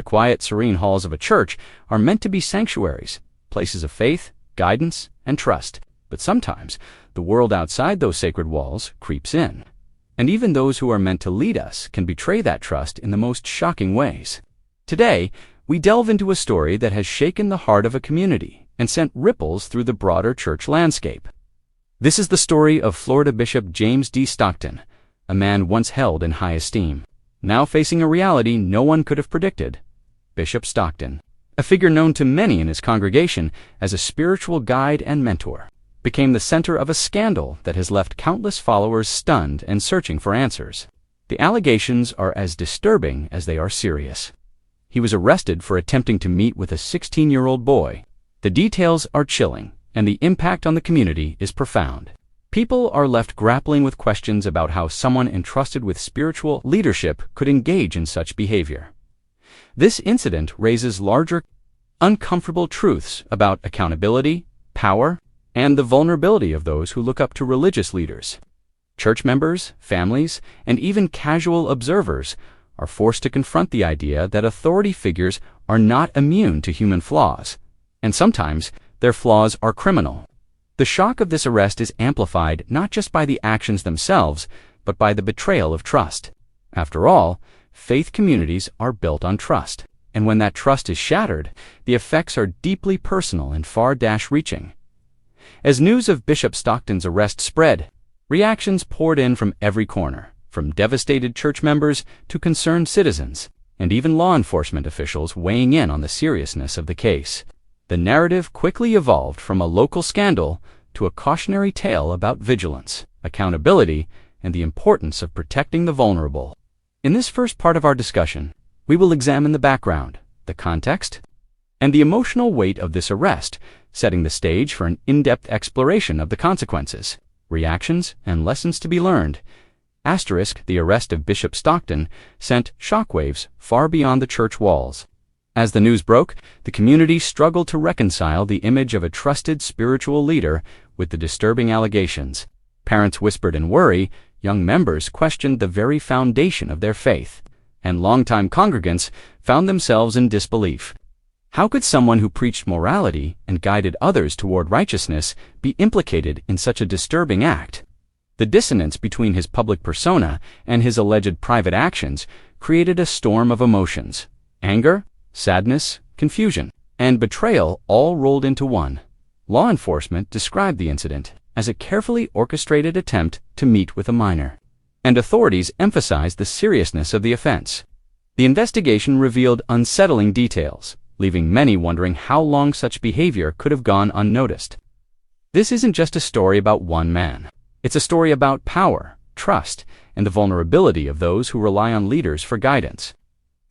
The quiet, serene halls of a church are meant to be sanctuaries, places of faith, guidance, and trust. But sometimes, the world outside those sacred walls creeps in. And even those who are meant to lead us can betray that trust in the most shocking ways. Today, we delve into a story that has shaken the heart of a community and sent ripples through the broader church landscape. This is the story of Florida Bishop James D. Stockton, a man once held in high esteem, now facing a reality no one could have predicted. Bishop Stockton, a figure known to many in his congregation as a spiritual guide and mentor, became the center of a scandal that has left countless followers stunned and searching for answers. The allegations are as disturbing as they are serious. He was arrested for attempting to meet with a 16-year-old boy. The details are chilling, and the impact on the community is profound. People are left grappling with questions about how someone entrusted with spiritual leadership could engage in such behavior. This incident raises larger, uncomfortable truths about accountability, power, and the vulnerability of those who look up to religious leaders. Church members, families, and even casual observers are forced to confront the idea that authority figures are not immune to human flaws, and sometimes their flaws are criminal. The shock of this arrest is amplified not just by the actions themselves, but by the betrayal of trust. After all, faith communities are built on trust, and when that trust is shattered, the effects are deeply personal and far-reaching. As news of Bishop Stockton's arrest spread, reactions poured in from every corner, from devastated church members to concerned citizens, and even law enforcement officials weighing in on the seriousness of the case. The narrative quickly evolved from a local scandal to a cautionary tale about vigilance, accountability, and the importance of protecting the vulnerable. In this first part of our discussion, we will examine the background, the context, and the emotional weight of this arrest, setting the stage for an in-depth exploration of the consequences, reactions, and lessons to be learned. The arrest of Bishop Stockton sent shockwaves far beyond the church walls. As the news broke, the community struggled to reconcile the image of a trusted spiritual leader with the disturbing allegations. Parents whispered in worry, young members questioned the very foundation of their faith, and longtime congregants found themselves in disbelief. How could someone who preached morality and guided others toward righteousness be implicated in such a disturbing act? The dissonance between his public persona and his alleged private actions created a storm of emotions: anger, sadness, confusion, and betrayal all rolled into one. Law enforcement described the incident as a carefully orchestrated attempt to meet with a minor, and authorities emphasized the seriousness of the offense. The investigation revealed unsettling details, leaving many wondering how long such behavior could have gone unnoticed. This isn't just a story about one man. It's a story about power, trust, and the vulnerability of those who rely on leaders for guidance.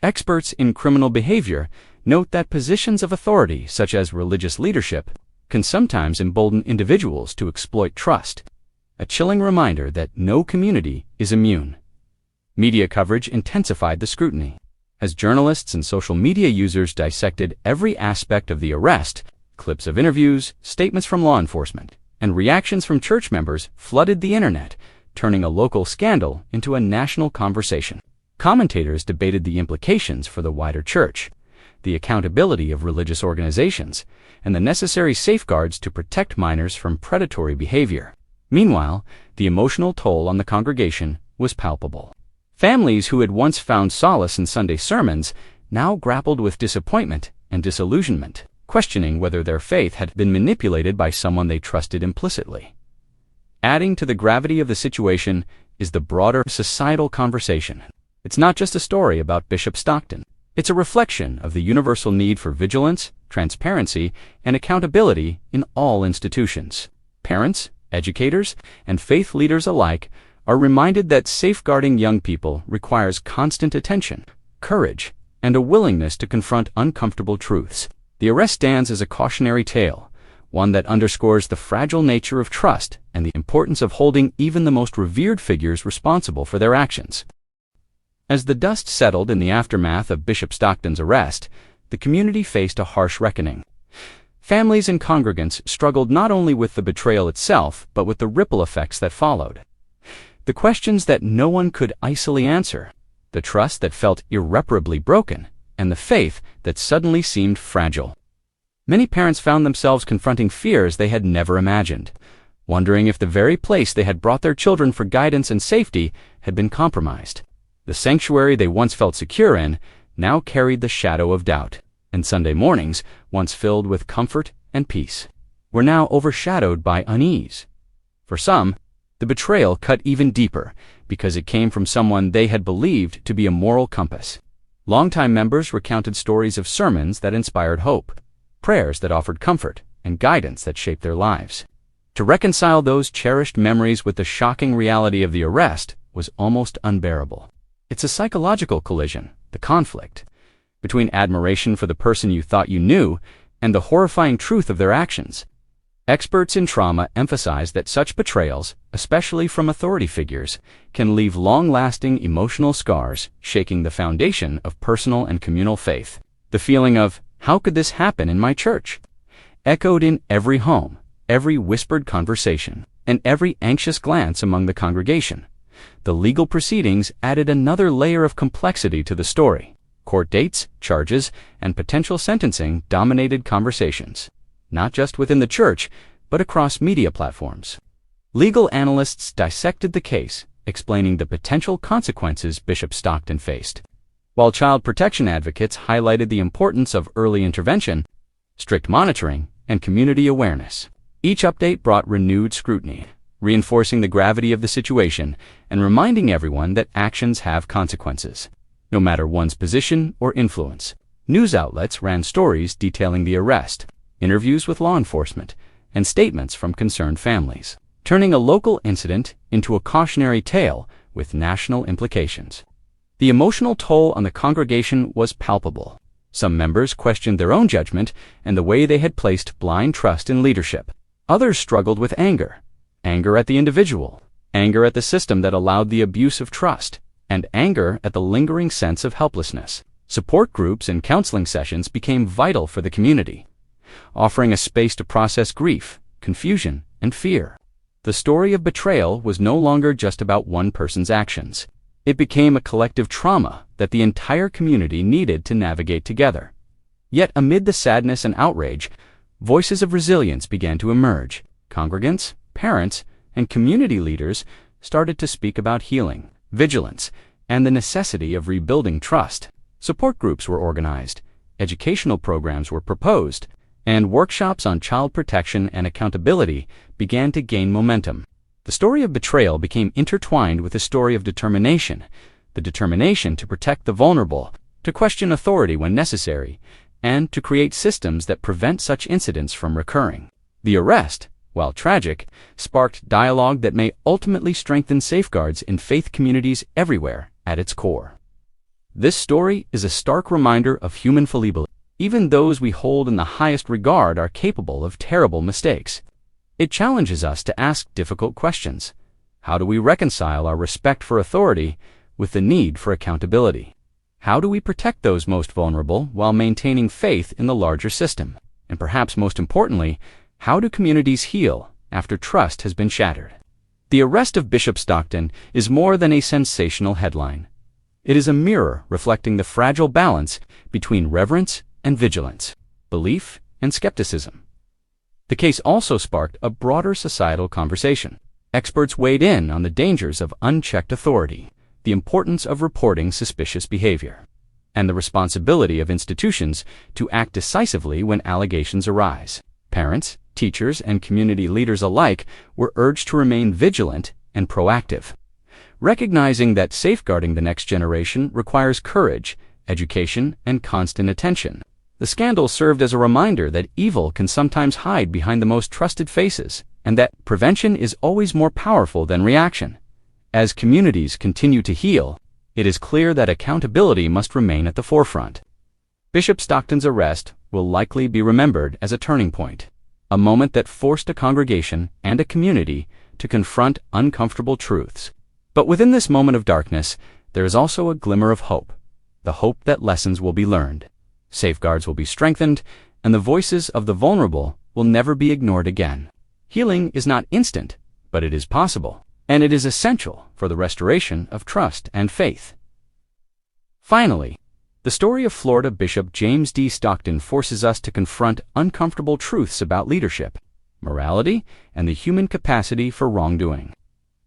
Experts in criminal behavior note that positions of authority, such as religious leadership, can sometimes embolden individuals to exploit trust, a chilling reminder that no community is immune. Media coverage intensified the scrutiny. As journalists and social media users dissected every aspect of the arrest, clips of interviews, statements from law enforcement, and reactions from church members flooded the internet, turning a local scandal into a national conversation. Commentators debated the implications for the wider church, the accountability of religious organizations, and the necessary safeguards to protect minors from predatory behavior. Meanwhile, the emotional toll on the congregation was palpable. Families who had once found solace in Sunday sermons now grappled with disappointment and disillusionment, questioning whether their faith had been manipulated by someone they trusted implicitly. Adding to the gravity of the situation is the broader societal conversation. It's not just a story about Bishop Stockton. It's a reflection of the universal need for vigilance, transparency, and accountability in all institutions. Parents, educators, and faith leaders alike are reminded that safeguarding young people requires constant attention, courage, and a willingness to confront uncomfortable truths. The arrest stands as a cautionary tale, one that underscores the fragile nature of trust and the importance of holding even the most revered figures responsible for their actions. As the dust settled in the aftermath of Bishop Stockton's arrest, the community faced a harsh reckoning. Families and congregants struggled not only with the betrayal itself, but with the ripple effects that followed. The questions that no one could icily answer, the trust that felt irreparably broken, and the faith that suddenly seemed fragile. Many parents found themselves confronting fears they had never imagined, wondering if the very place they had brought their children for guidance and safety had been compromised. The sanctuary they once felt secure in now carried the shadow of doubt, and Sunday mornings, once filled with comfort and peace, were now overshadowed by unease. For some, the betrayal cut even deeper because it came from someone they had believed to be a moral compass. Longtime members recounted stories of sermons that inspired hope, prayers that offered comfort, and guidance that shaped their lives. To reconcile those cherished memories with the shocking reality of the arrest was almost unbearable. It's a psychological collision, the conflict, between admiration for the person you thought you knew and the horrifying truth of their actions. Experts in trauma emphasize that such betrayals, especially from authority figures, can leave long-lasting emotional scars, shaking the foundation of personal and communal faith. The feeling of, "How could this happen in my church?" echoed in every home, every whispered conversation, and every anxious glance among the congregation. The legal proceedings added another layer of complexity to the story. Court dates, charges, and potential sentencing dominated conversations, not just within the church, but across media platforms. Legal analysts dissected the case, explaining the potential consequences Bishop Stockton faced, while child protection advocates highlighted the importance of early intervention, strict monitoring, and community awareness. Each update brought renewed scrutiny, reinforcing the gravity of the situation and reminding everyone that actions have consequences, no matter one's position or influence. News outlets ran stories detailing the arrest, interviews with law enforcement, and statements from concerned families, turning a local incident into a cautionary tale with national implications. The emotional toll on the congregation was palpable. Some members questioned their own judgment and the way they had placed blind trust in leadership. Others struggled with anger at the individual, anger at the system that allowed the abuse of trust, and anger at the lingering sense of helplessness. Support groups and counseling sessions became vital for the community, offering a space to process grief, confusion, and fear. The story of betrayal was no longer just about one person's actions. It became a collective trauma that the entire community needed to navigate together. Yet amid the sadness and outrage, voices of resilience began to emerge. Congregants, parents, and community leaders started to speak about healing, vigilance, and the necessity of rebuilding trust. Support groups were organized, educational programs were proposed, and workshops on child protection and accountability began to gain momentum. The story of betrayal became intertwined with the story of determination, the determination to protect the vulnerable, to question authority when necessary, and to create systems that prevent such incidents from recurring. The arrest, while tragic, sparked dialogue that may ultimately strengthen safeguards in faith communities everywhere at its core. This story is a stark reminder of human fallibility. Even those we hold in the highest regard are capable of terrible mistakes. It challenges us to ask difficult questions. How do we reconcile our respect for authority with the need for accountability? How do we protect those most vulnerable while maintaining faith in the larger system? And perhaps most importantly, how do communities heal after trust has been shattered? The arrest of Bishop Stockton is more than a sensational headline. It is a mirror reflecting the fragile balance between reverence and vigilance, belief and skepticism. The case also sparked a broader societal conversation. Experts weighed in on the dangers of unchecked authority, the importance of reporting suspicious behavior, and the responsibility of institutions to act decisively when allegations arise. Parents, teachers, and community leaders alike were urged to remain vigilant and proactive, recognizing that safeguarding the next generation requires courage, education, and constant attention. The scandal served as a reminder that evil can sometimes hide behind the most trusted faces, and that prevention is always more powerful than reaction. As communities continue to heal, it is clear that accountability must remain at the forefront. Bishop Stockton's arrest will likely be remembered as a turning point, a moment that forced a congregation and a community to confront uncomfortable truths. But within this moment of darkness, there is also a glimmer of hope, the hope that lessons will be learned, safeguards will be strengthened, and the voices of the vulnerable will never be ignored again. Healing is not instant, but it is possible, and it is essential for the restoration of trust and faith. Finally, The story of Florida Bishop James D. Stockton forces us to confront uncomfortable truths about leadership, morality, and the human capacity for wrongdoing.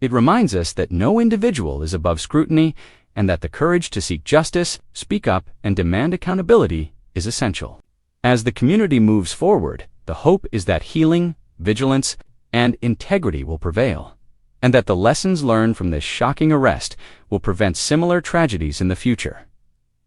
It reminds us that no individual is above scrutiny and that the courage to seek justice, speak up, and demand accountability is essential. As the community moves forward, the hope is that healing, vigilance, and integrity will prevail, and that the lessons learned from this shocking arrest will prevent similar tragedies in the future.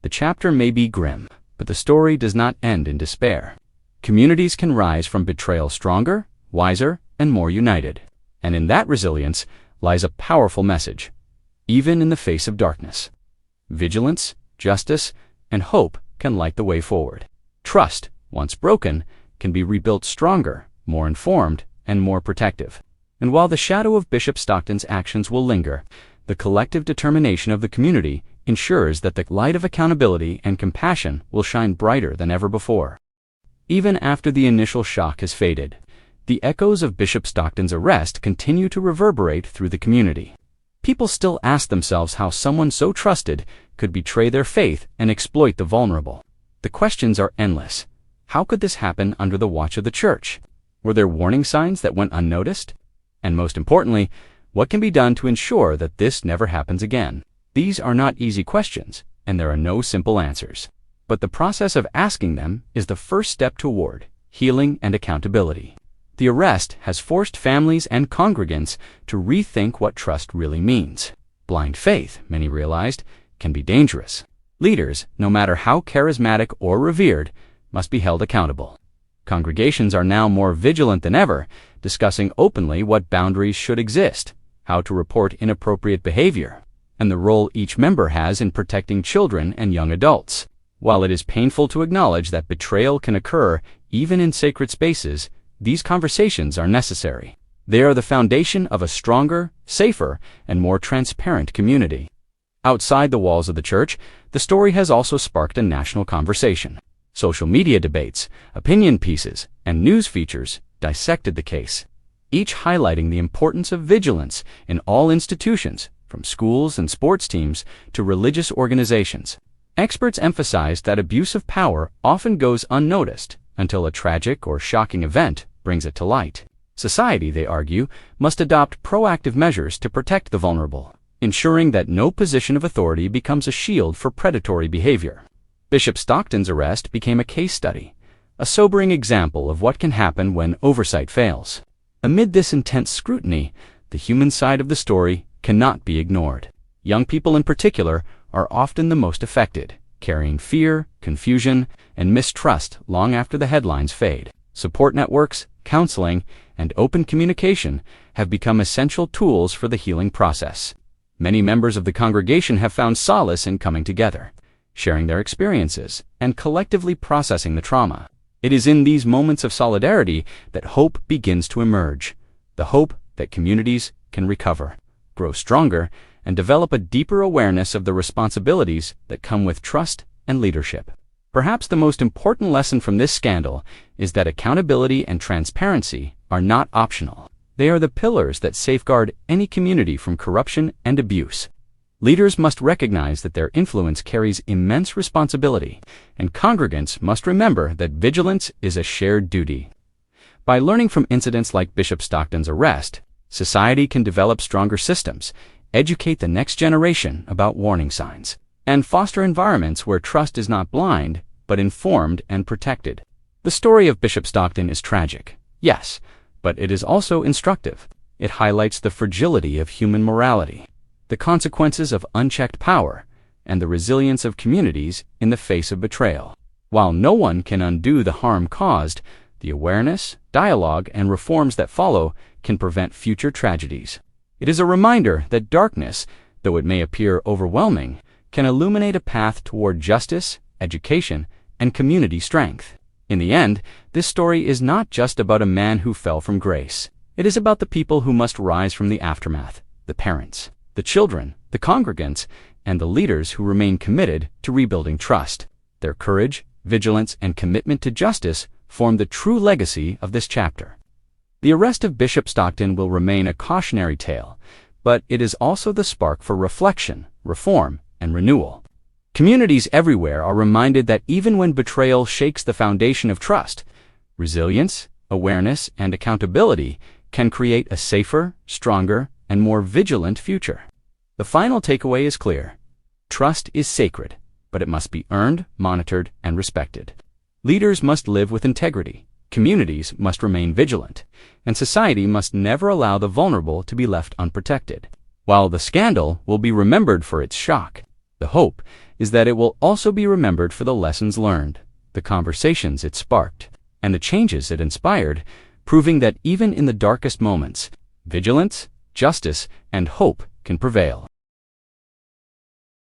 The chapter may be grim, but the story does not end in despair. Communities can rise from betrayal stronger, wiser, and more united. And in that resilience lies a powerful message, even in the face of darkness. Vigilance, justice, and hope can light the way forward. Trust, once broken, can be rebuilt stronger, more informed, and more protective. And while the shadow of Bishop Stockton's actions will linger, the collective determination of the community ensures that the light of accountability and compassion will shine brighter than ever before. Even after the initial shock has faded, the echoes of Bishop Stockton's arrest continue to reverberate through the community. People still ask themselves how someone so trusted could betray their faith and exploit the vulnerable. The questions are endless. How could this happen under the watch of the church? Were there warning signs that went unnoticed? And most importantly, what can be done to ensure that this never happens again? These are not easy questions, and there are no simple answers. But the process of asking them is the first step toward healing and accountability. The arrest has forced families and congregants to rethink what trust really means. Blind faith, many realized, can be dangerous. Leaders, no matter how charismatic or revered, must be held accountable. Congregations are now more vigilant than ever, discussing openly what boundaries should exist, how to report inappropriate behavior, and the role each member has in protecting children and young adults. While it is painful to acknowledge that betrayal can occur even in sacred spaces, these conversations are necessary. They are the foundation of a stronger, safer, and more transparent community. Outside the walls of the church, the story has also sparked a national conversation. Social media debates, opinion pieces, and news features dissected the case, each highlighting the importance of vigilance in all institutions, from schools and sports teams to religious organizations. Experts emphasized that abuse of power often goes unnoticed until a tragic or shocking event brings it to light. Society, they argue, must adopt proactive measures to protect the vulnerable, ensuring that no position of authority becomes a shield for predatory behavior. Bishop Stockton's arrest became a case study, a sobering example of what can happen when oversight fails. Amid this intense scrutiny, the human side of the story cannot be ignored. Young people in particular are often the most affected, carrying fear, confusion, and mistrust long after the headlines fade. Support networks, counseling, and open communication have become essential tools for the healing process. Many members of the congregation have found solace in coming together, sharing their experiences, and collectively processing the trauma. It is in these moments of solidarity that hope begins to emerge, the hope that communities can recover, grow stronger, and develop a deeper awareness of the responsibilities that come with trust and leadership. Perhaps the most important lesson from this scandal is that accountability and transparency are not optional. They are the pillars that safeguard any community from corruption and abuse. Leaders must recognize that their influence carries immense responsibility, and congregants must remember that vigilance is a shared duty. By learning from incidents like Bishop Stockton's arrest, society can develop stronger systems, educate the next generation about warning signs, and foster environments where trust is not blind, but informed and protected. The story of Bishop Stockton is tragic, yes, but it is also instructive. It highlights the fragility of human morality, the consequences of unchecked power, and the resilience of communities in the face of betrayal. While no one can undo the harm caused, the awareness, dialogue, and reforms that follow can prevent future tragedies. It is a reminder that darkness, though it may appear overwhelming, can illuminate a path toward justice, education, and community strength. In the end, this story is not just about a man who fell from grace. It is about the people who must rise from the aftermath, the parents, the children, the congregants, and the leaders who remain committed to rebuilding trust. Their courage, vigilance, and commitment to justice form the true legacy of this chapter. The arrest of Bishop Stockton will remain a cautionary tale, but it is also the spark for reflection, reform, and renewal. Communities everywhere are reminded that even when betrayal shakes the foundation of trust, resilience, awareness, and accountability can create a safer, stronger, and more vigilant future. The final takeaway is clear. Trust is sacred, but it must be earned, monitored, and respected. Leaders must live with integrity, communities must remain vigilant, and society must never allow the vulnerable to be left unprotected. While the scandal will be remembered for its shock, the hope is that it will also be remembered for the lessons learned, the conversations it sparked, and the changes it inspired, proving that even in the darkest moments, vigilance, justice, and hope can prevail.